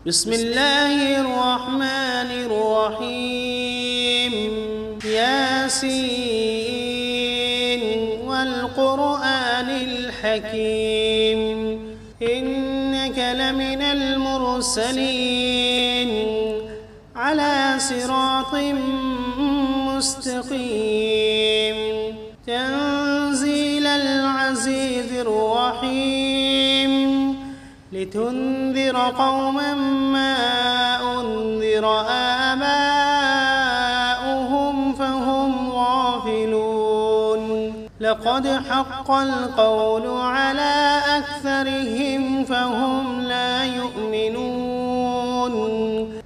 بسم الله الرحمن الرحيم ياسين والقرآن الحكيم إنك لمن المرسلين على صراط مستقيم تنزيل العزيز الرحيم لتنذر قوما ما أنذر آباؤهم فهم غافلون لقد حق القول على أكثرهم فهم لا يؤمنون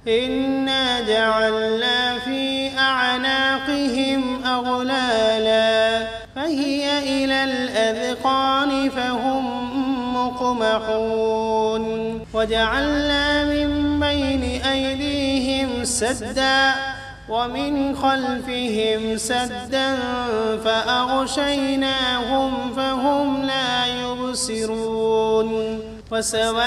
إنا جعلنا في أعناقهم أغلالا فهي إلى الأذقان فهم مقمحون وجعلنا من بين أيديهم سدا ومن خلفهم سدا فأغشيناهم فهم لا يبصرون وسواء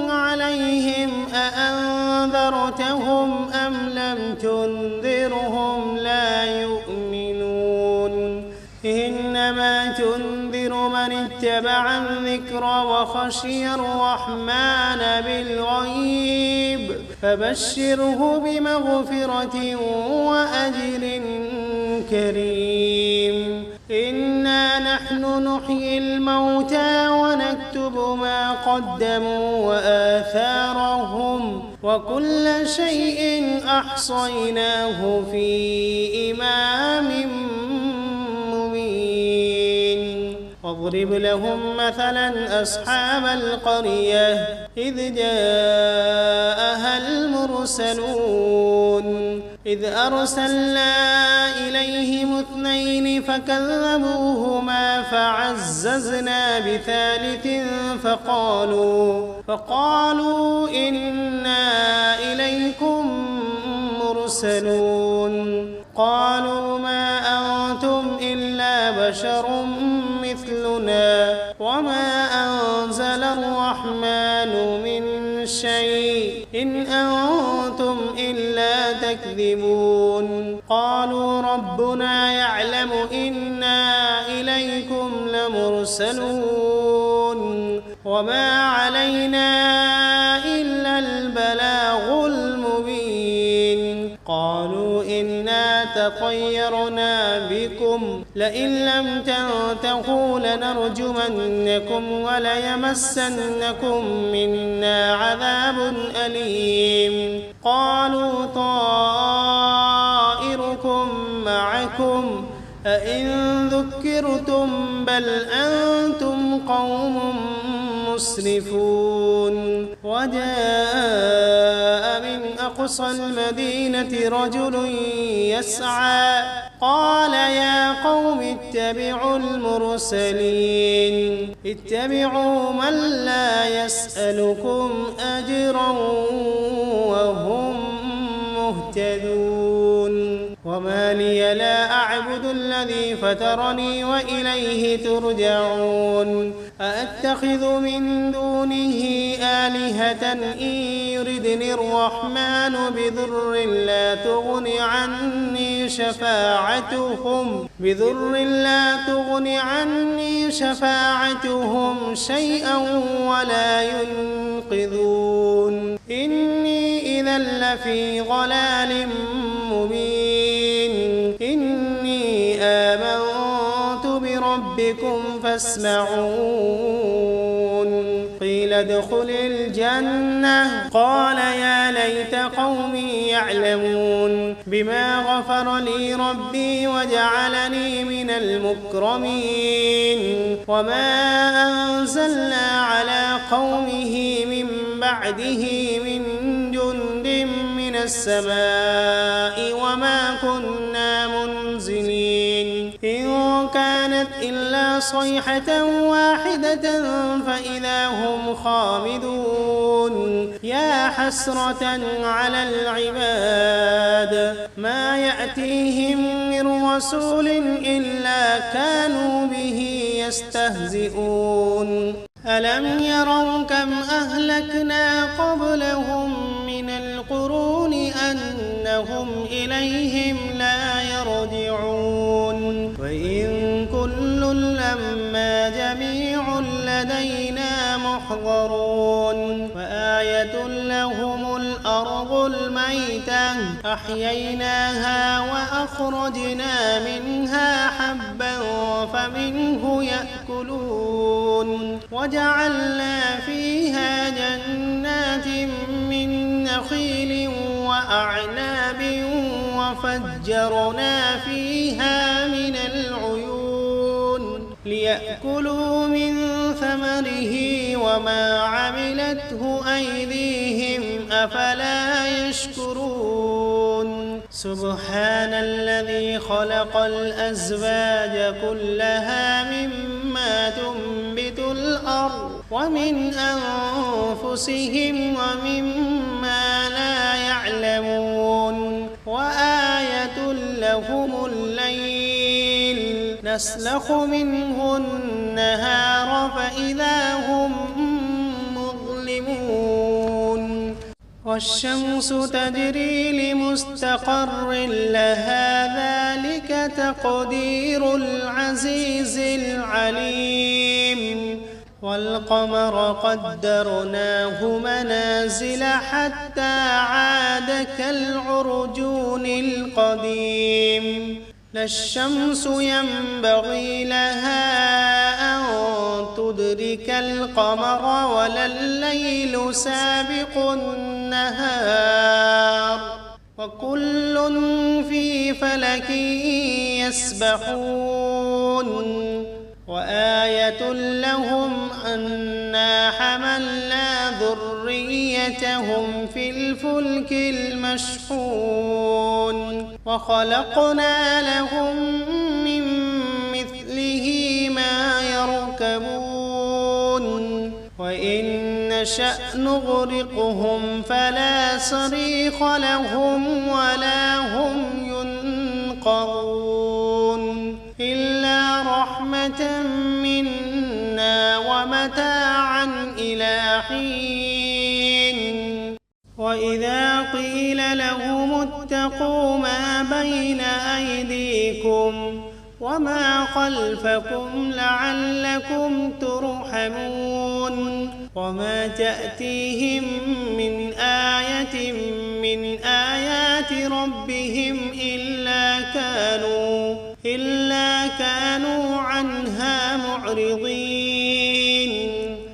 عليهم أأنذرتهم أم لم تنذرهم لا يؤمنون إنما تنذر من اتبع الذكر وخشي الرحمن بالغيب فبشره بمغفرة وأجر كريم إنا نحن نحيي الموتى ونكتب ما قدموا وآثارهم وكل شيء أحصيناه في إمام واضرب لهم مثلا أصحاب القرية إذ جاءها المرسلون إذ أرسلنا إليهم 2 فكذبوهما فعززنا بثالث فقالوا إنا إليكم مرسلون قالوا ما أنتم إلا بشر مثلنا وما أنزل الرحمن من شيء إن أنتم إلا تكذبون قالوا ربنا يعلم إنا إليكم لمرسلون وما علينا إلا البلاغ المبين قالوا إنا تطيرنا بكم لئن لم تنتهوا لنرجمنكم وليمسنكم منا عذاب أليم قالوا طائركم معكم أئن ذكرتم بل أنتم قوم مسرفون وجاء من أقصى المدينة رجل يسعى قال يا قوم اتبعوا المرسلين اتبعوا من لا يسألكم أجرا وهم مهتدون وما لي لا أعبد الذي فطرني وإليه ترجعون أأتخذ من دونه آلهة إن يردني الرحمن بضر لا تغن عني شفاعتهم شيئا ولا ينقذون إني إذا لفي ضلال مبين إني آمنت بربكم فاسمعون قيل ادخل الجنة قال يا ليت قومي يعلمون بما غفر لي ربي وجعلني من المكرمين وما أنزلنا على قومه من بعده من جند من السماء وما كنا منزلين إن كانت إلا صيحة واحدة فإذا هم خامدون يا حسرة على العباد ما يأتيهم من رسول إلا كانوا به يستهزئون ألم يروا كم أهلكنا قبلهم من القرون أنهم إليهم لا يرجعون وإن كل لما جميع لدينا محضرون وآية لهم الأرض الميتة أحييناها وأخرجنا منها حبا فمنه يأكلون وجعلنا فيها جنات من نخيل وأعناب وفجرنا فيها من العيون ليأكلوا من ثمره وما عملته أيديهم أفلا يشكرون سبحان الذي خلق الأزواج كلها مما تنبت الأرض ومن أنفسهم ومما لا يعلمون وآية لهم الليل نسلخ منه النهار فإذا هم مظلمون والشمس تجري لمستقر لها ذلك تقدير العزيز العليم والقمر قدرناه منازل حتى عاد كالعرجون القديم لا الشمس ينبغي لها أن تدرك القمر ولا الليل سابق النهار وكل في فلك يسبحون وآية لهم أنا حملنا ذريتهم في الفلك المشحون وخلقنا لهم من مثله ما يركبون وإن نشأ نغرقهم فلا صريخ لهم ولا هم ينقذون إلا رحمة منا ومتاعا إلى حين وإذا قيل لهم اتقوا ما بين أيديكم وما خلفكم لعلكم ترحمون وما تأتيهم من آية من آيات ربهم إلا كانوا عنها معرضين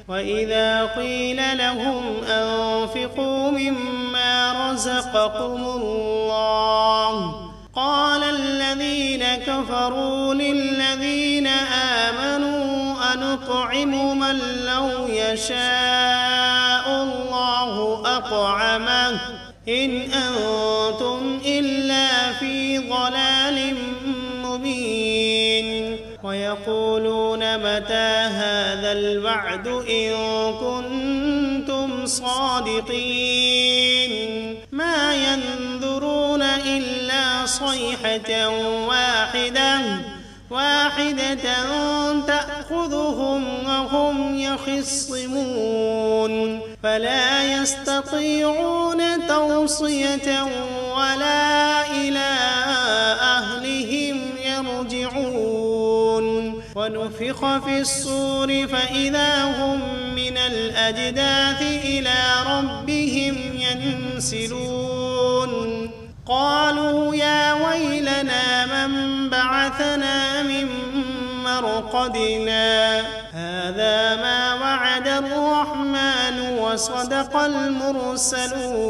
وإذا قيل لهم أنفقوا مما رزقكم الله قال الذين كفروا للذين آمنوا أنطعم من لو يشاء الله أطعمه إن أنتم إلا في ضلال مبين ويقولون متى هذا الوعد إن كنتم صادقين ما ينظرون إلا صيحة واحدة تأخذهم وهم يخصمون فلا يستطيعون توصية ولا إلى أهلهم يرجعون ونفخ في الصور فإذا هم من الأجداث إلى ربهم ينسلون قالوا يا ويلنا من بعثنا من مرقدنا هذا ما وعد الرحمن وصدق المرسلون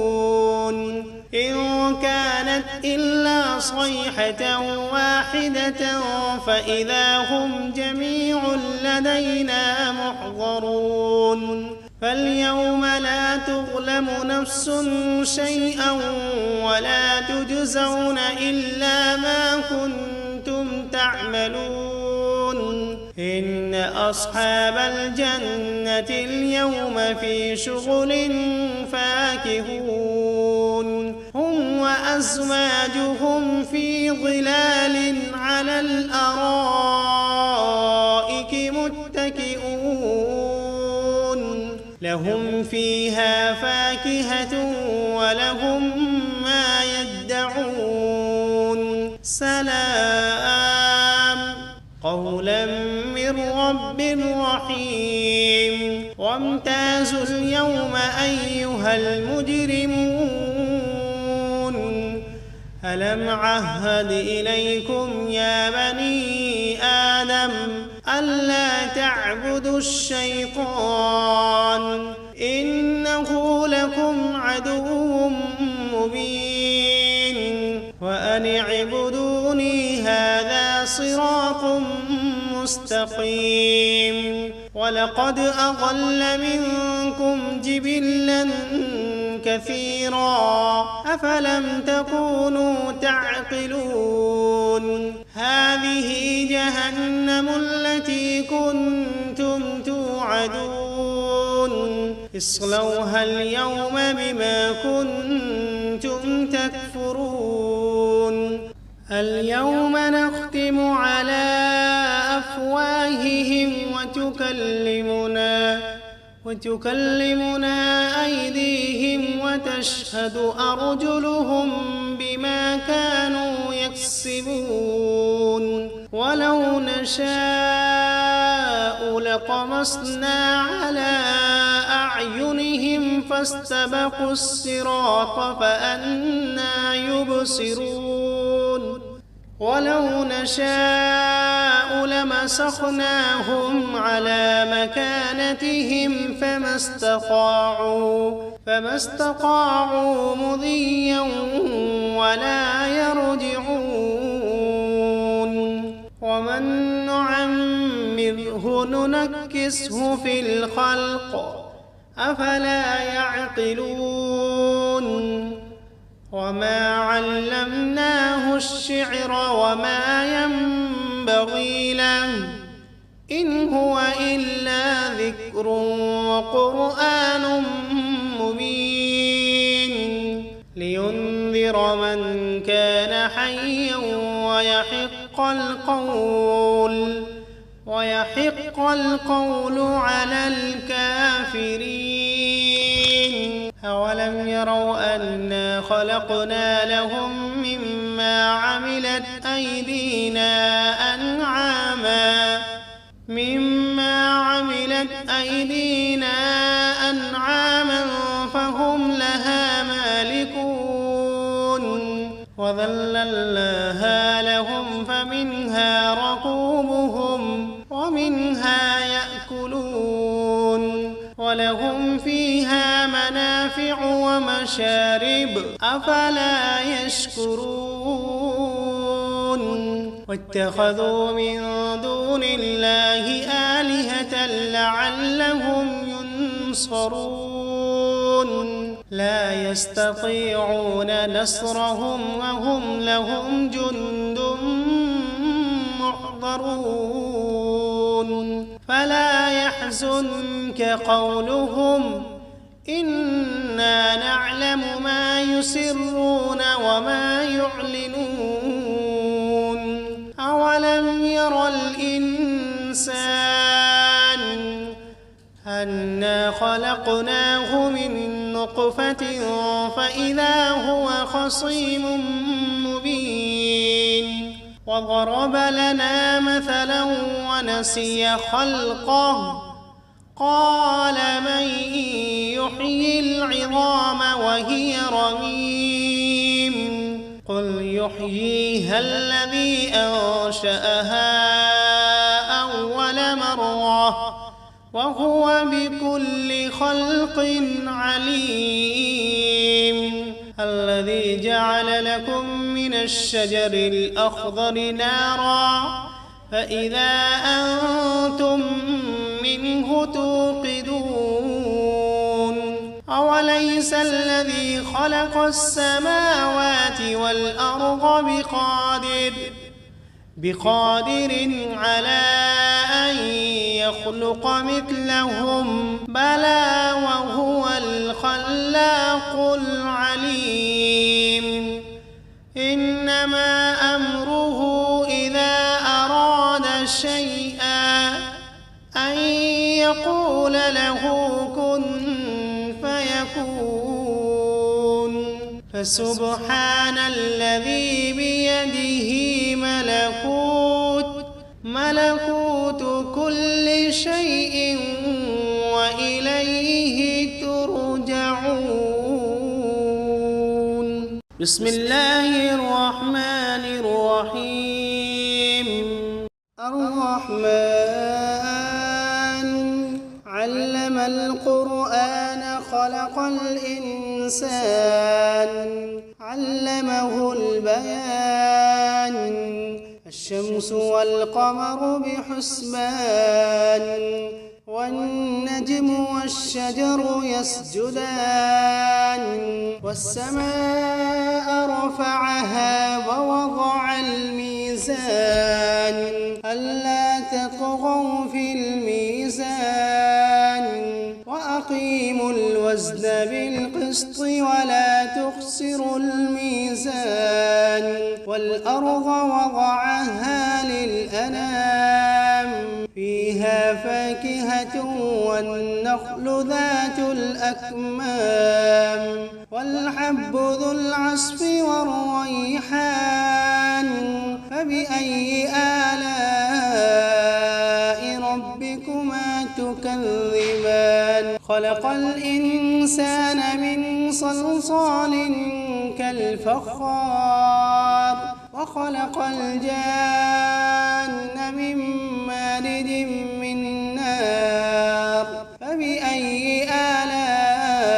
إن كانت إلا صيحة واحدة فإذا هم جميع لدينا محضرون فاليوم لا تظلم نفس شيئا ولا تجزون إلا ما كنتم تعملون إن أصحاب الجنة اليوم في شغل فاكهون هم وأزواجهم في ظلال على الأرائك متكئون فيها فاكهة ولهم ما يدعون سلام قولا من رب رحيم وامتازوا اليوم أيها المجرمون ألم عهد إليكم يا بني آدم ألا تعبدوا الشيطان إنه لكم عدو مبين وأن اعبدوني هذا صراط مستقيم ولقد أضل منكم جبلا كثيرا أفلم تكونوا تعقلون هذه جهنم التي كنتم توعدون اصلوها اليوم بما كنتم تكفرون اليوم نختم على أفواههم وتكلمنا أيديهم وتشهد أرجلهم بما كانوا يكسبون ولو نشاء لطمسنا على أعينهم فاستبقوا الصراط فأنى يبصرون ولو نشاء لمسخناهم على مكانتهم فما استطاعوا مضيا ولا يرجعون ومن نعمره ننكسه في الخلق أفلا يعقلون وما علمناه الشعر وما ينبغي له إن هو إلا ذكر وقرآن مبين لينذر من كان حيا ويحق القول على الكافرين أولم يروا أنا خلقنا لهم مما عملت أيدينا أنعاما فهم لها مالكون وذللناها لهم فمنها ركوبهم ومنها يأكلون ولهم فيها منافع ومشارب أفلا يشكرون واتخذوا من دون الله آلهة لعلهم ينصرون لا يستطيعون نصرهم وهم لهم جند محضرون فلا يحزنك قولهم إنا نعلم ما يسرون وما يعلنون أولم ير الإنسان أنا خلقناه من نطفة فإذا هو خصيم مبين وضرب لنا مثلا ونسي خلقه قال من يحيي العظام وهي رميم قل يحييها الذي أنشأها أول مرة وهو بكل خلق عليم الذي جعل لكم من الشجر الأخضر نارا فإذا أنتم منه توقدون أوليس الذي خلق السماوات والأرض بقادر على أن يخلق مثلهم بلى وهو الخلاق العليم إنما أمره إذا أراد شيئا أن يقول له كن فسبحان الذي بيده ملكوت كل شيء وإليه ترجعون. بسم الله الرحمن الرحيم. الرحمن علم القرآن خلق الإنسان علمه البيان الشمس والقمر بحسبان والنجم والشجر يسجدان والسماء رفعها ووضع الميزان ألا تطغوا في الميزان وأقيموا الوزن بالقسط ولا تخسروا الميزان والأرض وضعها للأنام فيها فاكهة والنخل ذات الأكمام والحب ذو العصف والريحان فبأي آلاء ربكما تكذبان خلق الإنسان من صلصال كالفخار وخلق الجان من مارد من نار فبأي آلاء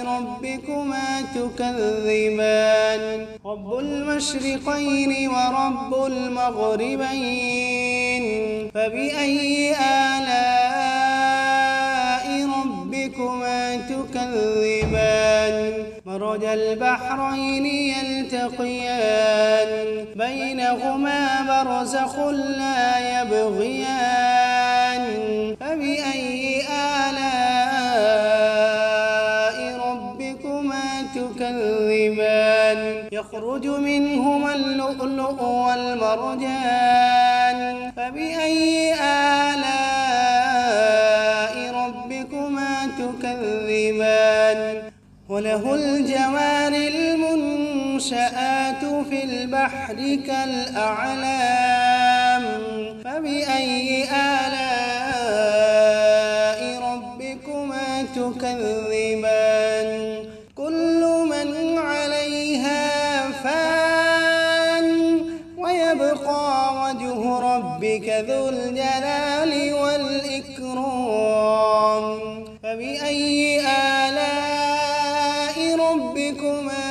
ربكما تكذبان رب المشرقين ورب المغربين فبأي آلاء ربكما تكذبان مرج البحرين يلتقيان بينهما برزخ لا يبغيان فبأي آلاء ربكما تكذبان يخرج منهما اللؤلؤ والمرجان فبأي آلاء ربكما تكذبان وله الجوار المنشآت في البحر كالأعلام فبأي آلاء ربكما تكذبان كل من عليها فان ويبقى وجه ربك ذو الجلال والإكرام فبأي آلاء ربكما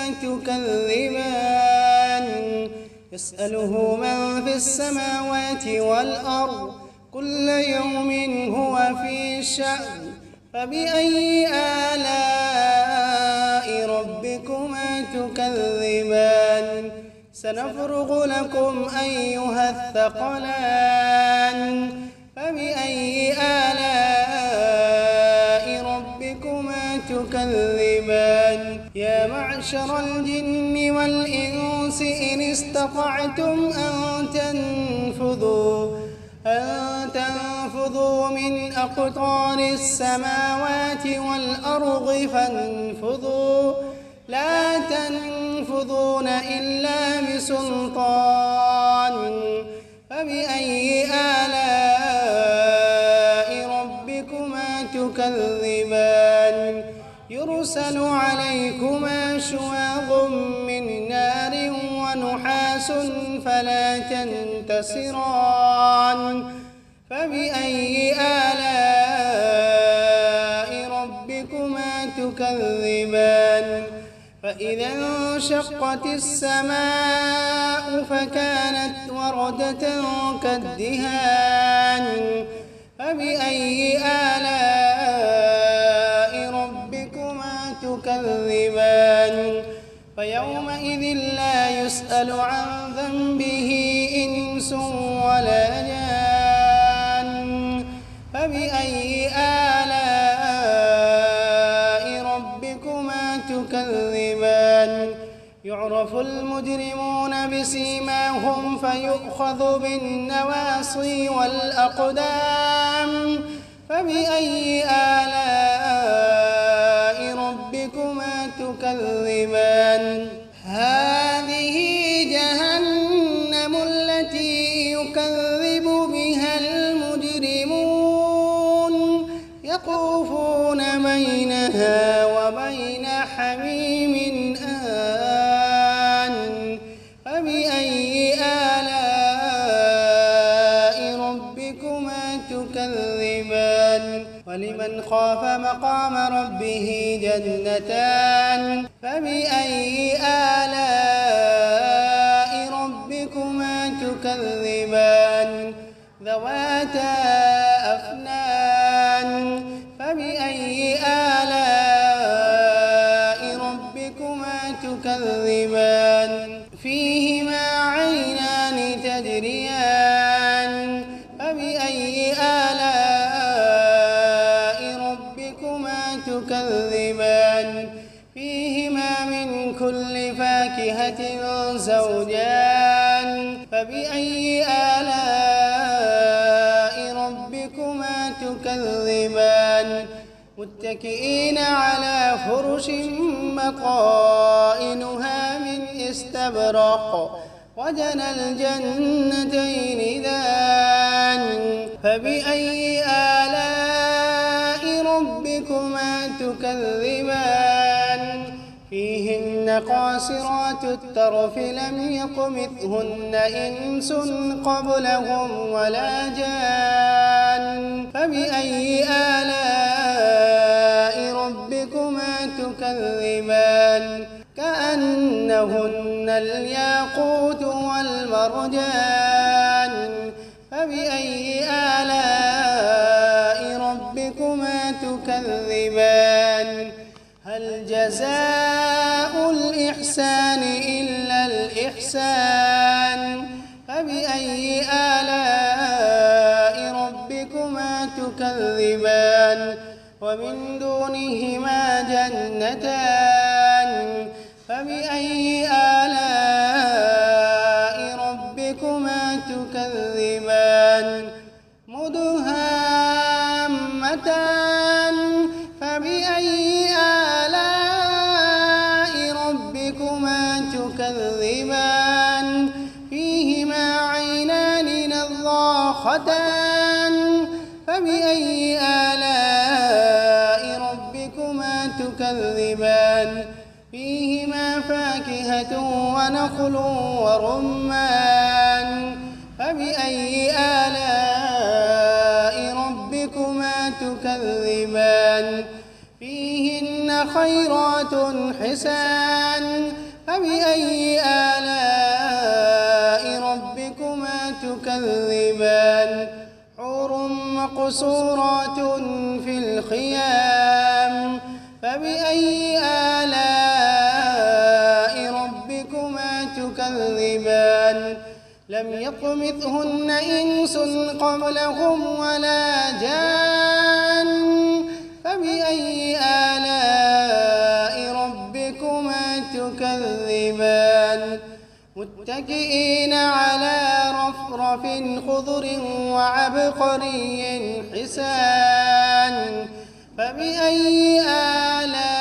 تكذبان يسأله من في السماوات والأرض كل يوم هو في شأن فبأي آلاء ربكما تكذبان سنفرغ لكم أيها الثقلان فبأي آلاء ربكما تكذبان يا معشر الجن والإنس إن استطعتم أن تنفذوا من أقطار السماوات والأرض فانفذوا لا تنفذون إلا بسلطان فبأي آلاء ربكما تكذبان يرسل عليكما شواظ من نار ونحاس فلا تنتصران فبأي آلاء ربكما تكذبان فإذا انشقت السماء فكانت وردة كالدهان فبأي آلاء ربكما تكذبان فيومئذ لا يسأل عن ذنبه إنس ولا جان فبأي آلاء ربكما تكذبان يعرف المجرمون بسيماهم فيؤخذ بالنواصي والأقدام فبأي آلاء ربكما تكذبان هذه جهنم التي يكذب بها المجرمون يطوفون بينها وبين حميم آن فبأي آلاء ربكما تكذبان ولمن خاف مقام ربه جنتان فبأي آلاء ربكما تكذبان ذواتا أفنان فبأي آلاء ربكما تكذبان فيهما عينان تجريان فبأي آلاء ربكما تكذبان فيهما من كل فاكهة زوجان فبأي آلاء ربكما تكذبان متكئين على فرش بطائنها من استبرق وجنى الجنتين دان فبأي آلاء ربكما تكذبان فيهن قاصرات الطرف لم يطمثهن إنس قبلهم ولا جان فبأي آلاء ربكما تكذبان كأنهن الياقوت والمرجان فبأي آلاء ربكما تكذبان هل جزاء الإحسان إلا الإحسان فبأي آلاء ربكما تكذبان ومن دونهما جنتان فبأي آلاء ربكما تكذبان مدهامتان فبأي آلاء ربكما تكذبان فيهما عينان نضاختان فبأي آلاء ربكما تكذبان فيهما فاكهة ونخل ورمان فبأي آلاء ربكما تكذبان فيهن خيرات حسان فبأي آلاء ربكما تكذبان حور مقصورات في الخيام فبأي آلاء ربكما تكذبان لم يطمثهن إنس قبلهم ولا جان فبأي آلاء ربكما تكذبان متكئين على رفرف خضر وعبقري حسان فبأي آلاء